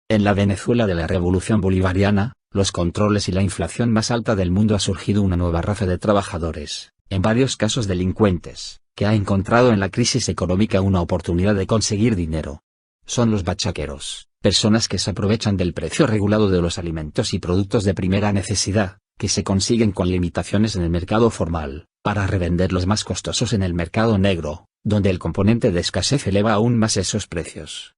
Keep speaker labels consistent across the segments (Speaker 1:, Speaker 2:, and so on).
Speaker 1: En la Venezuela de la Revolución Bolivariana, los controles y la inflación más alta del mundo ha surgido una nueva raza de trabajadores, en varios casos delincuentes, que ha encontrado en la crisis económica una oportunidad de conseguir dinero. Son los bachaqueros, personas que se aprovechan del precio regulado de los alimentos y productos de primera necesidad, que se consiguen con limitaciones en el mercado formal, para revenderlos más costosos en el mercado negro, donde el componente de escasez eleva aún más esos precios.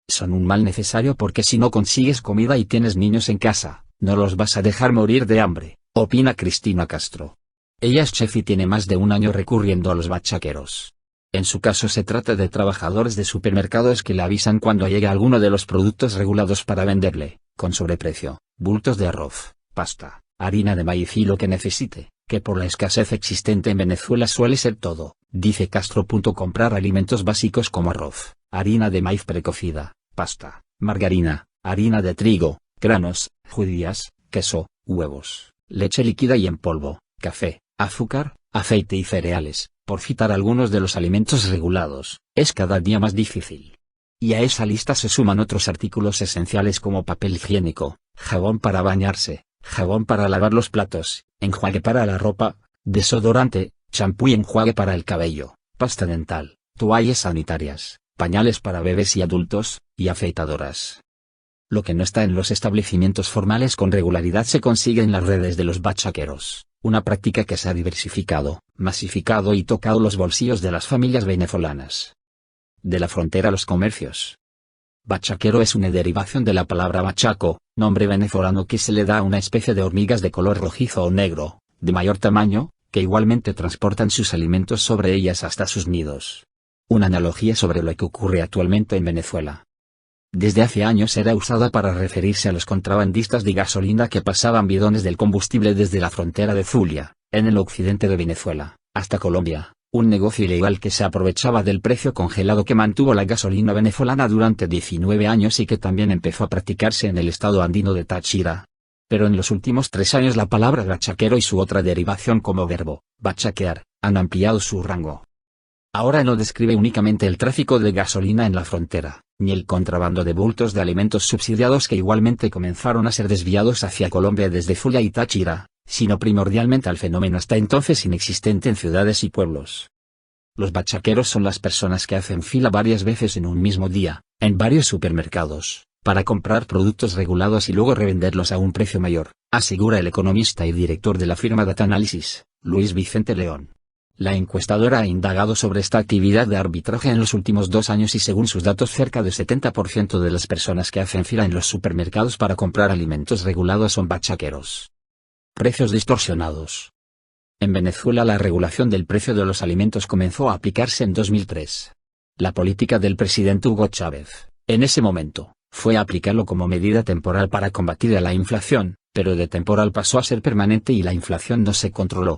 Speaker 1: Son un mal necesario porque si no consigues comida y tienes niños en casa, no los vas a dejar morir de hambre, opina Cristina Castro. Ella es chef y tiene más de un año recurriendo a los bachaqueros. En su caso se trata de trabajadores de supermercados que le avisan cuando llega alguno de los productos regulados para venderle, con sobreprecio, bultos de arroz, pasta, harina de maíz y lo que necesite, que por la escasez existente en Venezuela suele ser todo, dice Castro. Comprar alimentos básicos como arroz, harina de maíz precocida, pasta, margarina, harina de trigo, granos, judías, queso, huevos, leche líquida y en polvo, café, azúcar, aceite y cereales, por citar algunos de los alimentos regulados, es cada día más difícil. Y a esa lista se suman otros artículos esenciales como papel higiénico, jabón para bañarse, jabón para lavar los platos, enjuague para la ropa, desodorante, champú y enjuague para el cabello, pasta dental, toallas sanitarias, pañales para bebés y adultos, y afeitadoras. Lo que no está en los establecimientos formales con regularidad se consigue en las redes de los bachaqueros, una práctica que se ha diversificado, masificado y tocado los bolsillos de las familias venezolanas. De la frontera a los comercios. Bachaquero es una derivación de la palabra bachaco, nombre venezolano que se le da a una especie de hormigas de color rojizo o negro, de mayor tamaño, que igualmente transportan sus alimentos sobre ellas hasta sus nidos. Una analogía sobre lo que ocurre actualmente en Venezuela. Desde hace años era usada para referirse a los contrabandistas de gasolina que pasaban bidones del combustible desde la frontera de Zulia, en el occidente de Venezuela, hasta Colombia, un negocio ilegal que se aprovechaba del precio congelado que mantuvo la gasolina venezolana durante 19 años y que también empezó a practicarse en el estado andino de Táchira. Pero en los últimos 3 años la palabra bachaquero y su otra derivación como verbo, bachaquear, han ampliado su rango. Ahora no describe únicamente el tráfico de gasolina en la frontera, ni el contrabando de bultos de alimentos subsidiados que igualmente comenzaron a ser desviados hacia Colombia desde Zulia y Táchira, sino primordialmente al fenómeno hasta entonces inexistente en ciudades y pueblos. Los bachaqueros son las personas que hacen fila varias veces en un mismo día, en varios supermercados, para comprar productos regulados y luego revenderlos a un precio mayor, asegura el economista y director de la firma Data Analysis, Luis Vicente León. La encuestadora ha indagado sobre esta actividad de arbitraje en los últimos 2 años y según sus datos cerca del 70% de las personas que hacen fila en los supermercados para comprar alimentos regulados son bachaqueros. Precios distorsionados. En Venezuela la regulación del precio de los alimentos comenzó a aplicarse en 2003. La política del presidente Hugo Chávez, en ese momento, fue aplicarlo como medida temporal para combatir a la inflación, pero de temporal pasó a ser permanente y la inflación no se controló.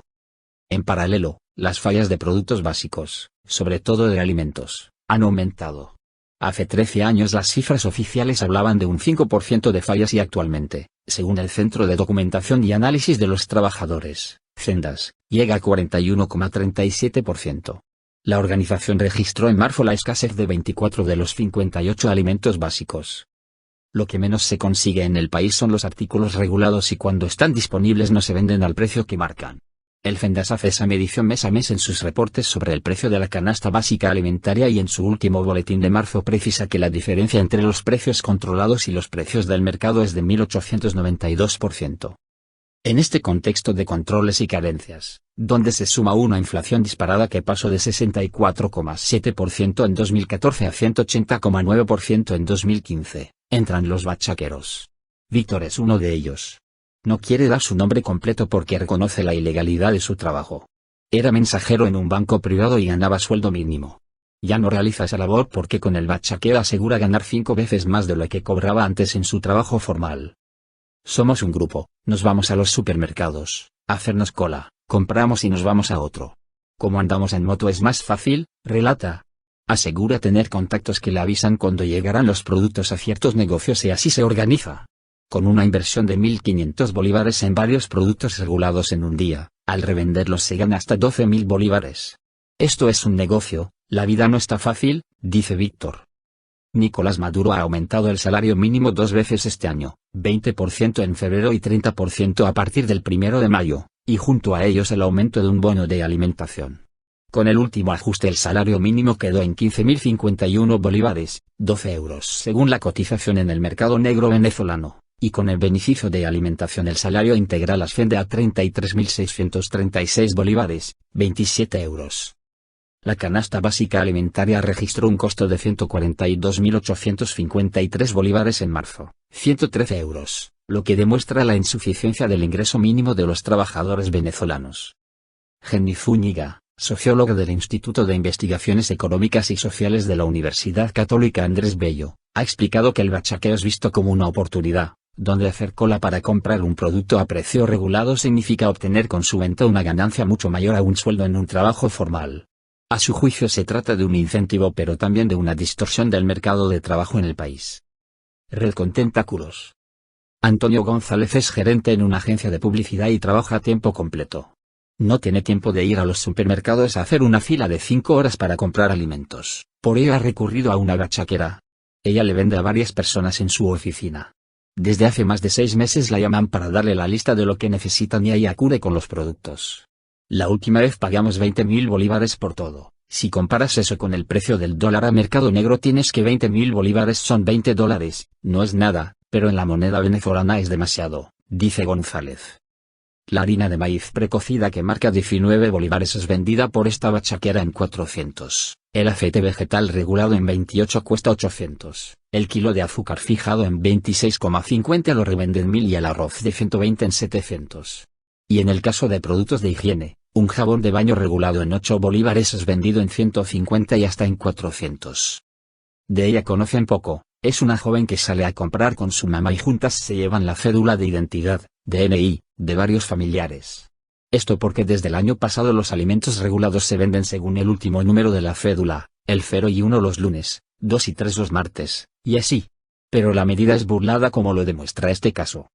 Speaker 1: En paralelo, las fallas de productos básicos, sobre todo de alimentos, han aumentado. Hace 13 años las cifras oficiales hablaban de un 5% de fallas y actualmente, según el Centro de Documentación y Análisis de los Trabajadores, CENDAS, llega a 41,37%. La organización registró en marzo la escasez de 24 de los 58 alimentos básicos. Lo que menos se consigue en el país son los artículos regulados y cuando están disponibles no se venden al precio que marcan. El CENDAS hace esa medición mes a mes en sus reportes sobre el precio de la canasta básica alimentaria y en su último boletín de marzo precisa que la diferencia entre los precios controlados y los precios del mercado es de 1.892%. En este contexto de controles y carencias, donde se suma una inflación disparada que pasó de 64,7% en 2014 a 180,9% en 2015, entran los bachaqueros. Víctor es uno de ellos. No quiere dar su nombre completo porque reconoce la ilegalidad de su trabajo. Era mensajero en un banco privado y ganaba sueldo mínimo. Ya no realiza esa labor porque con el bachaqueo asegura ganar 5 veces más de lo que cobraba antes en su trabajo formal. Somos un grupo, nos vamos a los supermercados, a hacernos cola, compramos y nos vamos a otro. Como andamos en moto es más fácil, relata. Asegura tener contactos que le avisan cuando llegarán los productos a ciertos negocios y así se organiza. Con una inversión de 1.500 bolívares en varios productos regulados en un día, al revenderlos se gana hasta 12.000 bolívares. Esto es un negocio, la vida no está fácil, dice Víctor. Nicolás Maduro ha aumentado el salario mínimo 2 veces este año, 20% en febrero y 30% a partir del 1 de mayo, y junto a ellos el aumento de un bono de alimentación. Con el último ajuste el salario mínimo quedó en 15.051 bolívares, 12 euros según la cotización en el mercado negro venezolano, y con el beneficio de alimentación el salario integral asciende a 33.636 bolívares, 27 euros. La canasta básica alimentaria registró un costo de 142.853 bolívares en marzo, 113 euros, lo que demuestra la insuficiencia del ingreso mínimo de los trabajadores venezolanos. Jenny Zúñiga, socióloga del Instituto de Investigaciones Económicas y Sociales de la Universidad Católica Andrés Bello, ha explicado que el bachaqueo es visto como una oportunidad, donde hacer cola para comprar un producto a precio regulado significa obtener con su venta una ganancia mucho mayor a un sueldo en un trabajo formal. A su juicio se trata de un incentivo pero también de una distorsión del mercado de trabajo en el país. Red con tentáculos. Antonio González es gerente en una agencia de publicidad y trabaja a tiempo completo. No tiene tiempo de ir a los supermercados a hacer una fila de 5 horas para comprar alimentos, por ello ha recurrido a una bachaquera. Ella le vende a varias personas en su oficina. Desde hace más de 6 meses la llaman para darle la lista de lo que necesitan y ella acude con los productos. La última vez pagamos 20.000 bolívares por todo. Si comparas eso con el precio del dólar a mercado negro tienes que 20.000 bolívares son 20 dólares, no es nada, pero en la moneda venezolana es demasiado, dice González. La harina de maíz precocida que marca 19 bolívares es vendida por esta bachaquera en 400, el aceite vegetal regulado en 28 cuesta 800, el kilo de azúcar fijado en 26,50 lo revenden 1000 y el arroz de 120 en 700. Y en el caso de productos de higiene, un jabón de baño regulado en 8 bolívares es vendido en 150 y hasta en 400. De ella conocen poco, es una joven que sale a comprar con su mamá y juntas se llevan la cédula de identidad, DNI, de varios familiares. Esto porque desde el año pasado los alimentos regulados se venden según el último número de la cédula, el 0 y 1 los lunes, 2 y 3 los martes, y así. Pero la medida es burlada como lo demuestra este caso.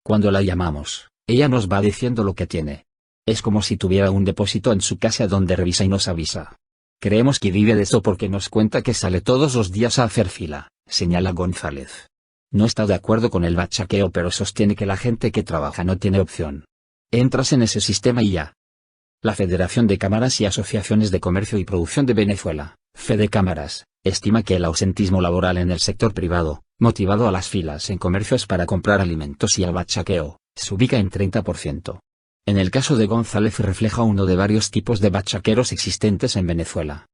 Speaker 1: Cuando la llamamos, ella nos va diciendo lo que tiene. Es como si tuviera un depósito en su casa donde revisa y nos avisa. Creemos que vive de esto porque nos cuenta que sale todos los días a hacer fila, señala González. No está de acuerdo con el bachaqueo pero sostiene que la gente que trabaja no tiene opción. Entras en ese sistema y ya. La Federación de Cámaras y Asociaciones de Comercio y Producción de Venezuela, Fedecámaras, estima que el ausentismo laboral en el sector privado, motivado a las filas en comercios para comprar alimentos y al bachaqueo, se ubica en 30%. En el caso de González refleja uno de varios tipos de bachaqueros existentes en Venezuela.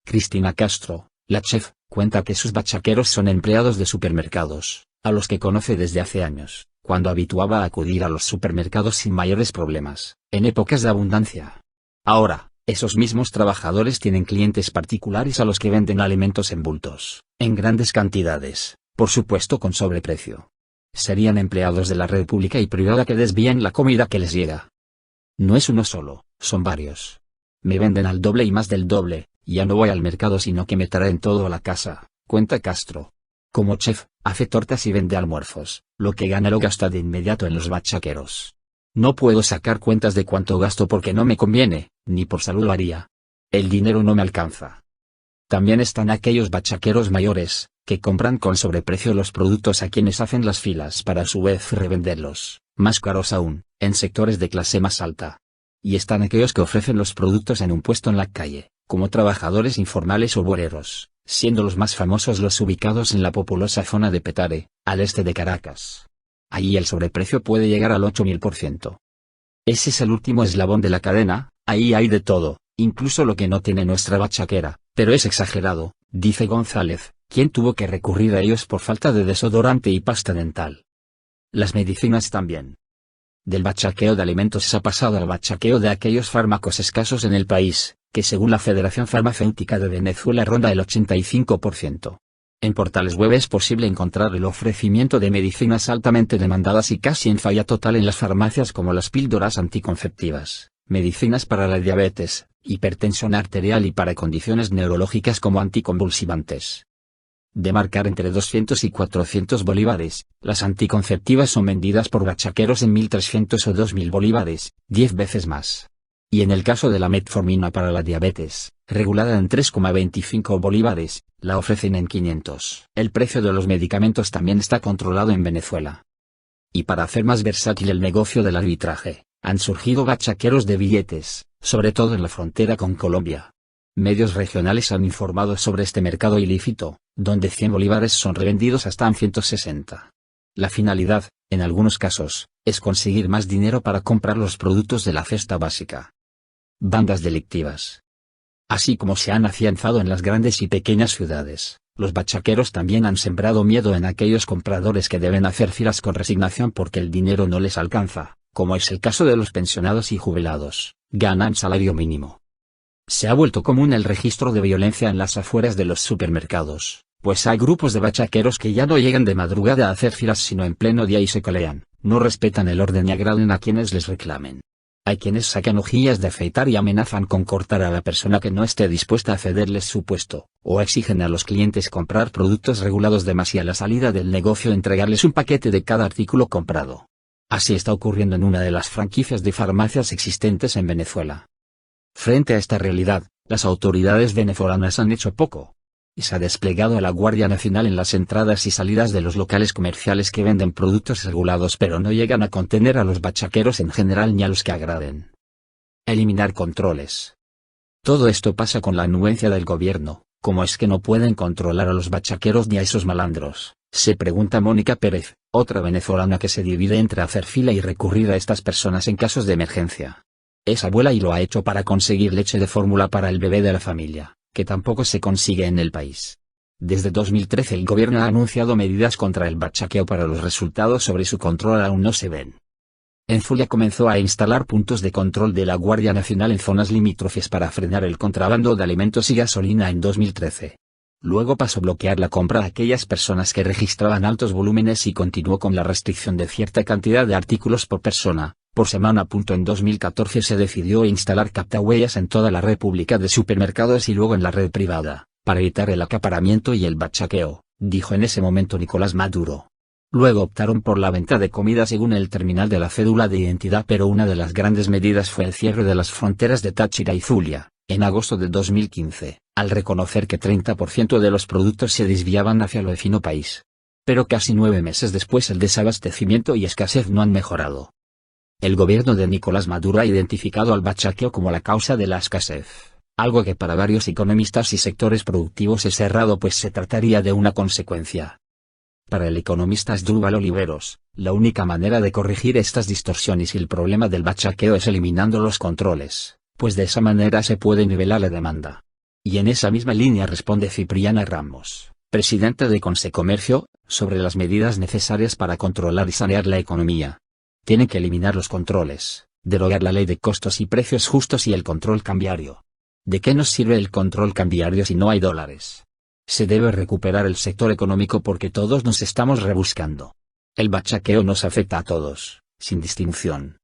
Speaker 1: Cristina Castro, la chef, cuenta que sus bachaqueros son empleados de supermercados, a los que conoce desde hace años, cuando habituaba a acudir a los supermercados sin mayores problemas, en épocas de abundancia. Ahora, esos mismos trabajadores tienen clientes particulares a los que venden alimentos en bultos, en grandes cantidades, por supuesto con sobreprecio. Serían empleados de la red pública y privada que desvían la comida que les llega. No es uno solo, son varios. Me venden al doble y más del doble, ya no voy al mercado sino que me traen todo a la casa, cuenta Castro. Como chef, hace tortas y vende almuerzos, lo que gana lo gasta de inmediato en los bachaqueros. No puedo sacar cuentas de cuánto gasto porque no me conviene, ni por salud lo haría. El dinero no me alcanza. También están aquellos bachaqueros mayores, que compran con sobreprecio los productos a quienes hacen las filas para a su vez revenderlos, más caros aún, en sectores de clase más alta. Y están aquellos que ofrecen los productos en un puesto en la calle, como trabajadores informales o obreros, siendo los más famosos los ubicados en la populosa zona de Petare, al este de Caracas. Allí el sobreprecio puede llegar al 8000%. Ese es el último eslabón de la cadena, ahí hay de todo, incluso lo que no tiene nuestra bachaquera, pero es exagerado, dice González, quien tuvo que recurrir a ellos por falta de desodorante y pasta dental. Las medicinas también. Del bachaqueo de alimentos se ha pasado al bachaqueo de aquellos fármacos escasos en el país, que según la Federación Farmacéutica de Venezuela ronda el 85%. En portales web es posible encontrar el ofrecimiento de medicinas altamente demandadas y casi en falla total en las farmacias como las píldoras anticonceptivas, medicinas para la diabetes, hipertensión arterial y para condiciones neurológicas como anticonvulsivantes. De marcar entre 200 y 400 bolívares, las anticonceptivas son vendidas por bachaqueros en 1.300 o 2.000 bolívares, 10 veces más. Y en el caso de la metformina para la diabetes, regulada en 3,25 bolívares, la ofrecen en 500. El precio de los medicamentos también está controlado en Venezuela. Y para hacer más versátil el negocio del arbitraje, han surgido bachaqueros de billetes, sobre todo en la frontera con Colombia. Medios regionales han informado sobre este mercado ilícito, donde 100 bolívares son revendidos hasta en 160. La finalidad, en algunos casos, es conseguir más dinero para comprar los productos de la cesta básica. Bandas delictivas. Así como se han afianzado en las grandes y pequeñas ciudades, los bachaqueros también han sembrado miedo en aquellos compradores que deben hacer filas con resignación porque el dinero no les alcanza, como es el caso de los pensionados y jubilados, ganan salario mínimo. Se ha vuelto común el registro de violencia en las afueras de los supermercados, pues hay grupos de bachaqueros que ya no llegan de madrugada a hacer filas sino en pleno día y se colean, no respetan el orden y agraden a quienes les reclamen. Hay quienes sacan hojillas de afeitar y amenazan con cortar a la persona que no esté dispuesta a cederles su puesto, o exigen a los clientes comprar productos regulados de más y a la salida del negocio entregarles un paquete de cada artículo comprado. Así está ocurriendo en una de las franquicias de farmacias existentes en Venezuela. Frente a esta realidad, las autoridades venezolanas han hecho poco. Y se ha desplegado a la Guardia Nacional en las entradas y salidas de los locales comerciales que venden productos regulados pero no llegan a contener a los bachaqueros en general ni a los que agraden. Eliminar controles. Todo esto pasa con la anuencia del gobierno, ¿cómo es que no pueden controlar a los bachaqueros ni a esos malandros?, se pregunta Mónica Pérez, otra venezolana que se divide entre hacer fila y recurrir a estas personas en casos de emergencia. Es abuela y lo ha hecho para conseguir leche de fórmula para el bebé de la familia, que tampoco se consigue en el país. Desde 2013 el gobierno ha anunciado medidas contra el bachaqueo, pero los resultados sobre su control aún no se ven. En Zulia comenzó a instalar puntos de control de la Guardia Nacional en zonas limítrofes para frenar el contrabando de alimentos y gasolina en 2013. Luego pasó a bloquear la compra a aquellas personas que registraban altos volúmenes y continuó con la restricción de cierta cantidad de artículos por persona, por semana. En 2014 se decidió instalar captahuellas en toda la red pública de supermercados y luego en la red privada, para evitar el acaparamiento y el bachaqueo, dijo en ese momento Nicolás Maduro. Luego optaron por la venta de comida según el terminal de la cédula de identidad, pero una de las grandes medidas fue el cierre de las fronteras de Táchira y Zulia, en agosto de 2015, al reconocer que 30% de los productos se desviaban hacia el vecino país. Pero casi 9 meses después el desabastecimiento y escasez no han mejorado. El gobierno de Nicolás Maduro ha identificado al bachaqueo como la causa de la escasez, algo que para varios economistas y sectores productivos es errado, pues se trataría de una consecuencia. Para el economista Asdrúbal Oliveros, la única manera de corregir estas distorsiones y el problema del bachaqueo es eliminando los controles, pues de esa manera se puede nivelar la demanda. Y en esa misma línea responde Cipriana Ramos, presidenta de Consecomercio, sobre las medidas necesarias para controlar y sanear la economía. Tienen que eliminar los controles, derogar la ley de costos y precios justos y el control cambiario. ¿De qué nos sirve el control cambiario si no hay dólares? Se debe recuperar el sector económico porque todos nos estamos rebuscando. El bachaqueo nos afecta a todos, sin distinción.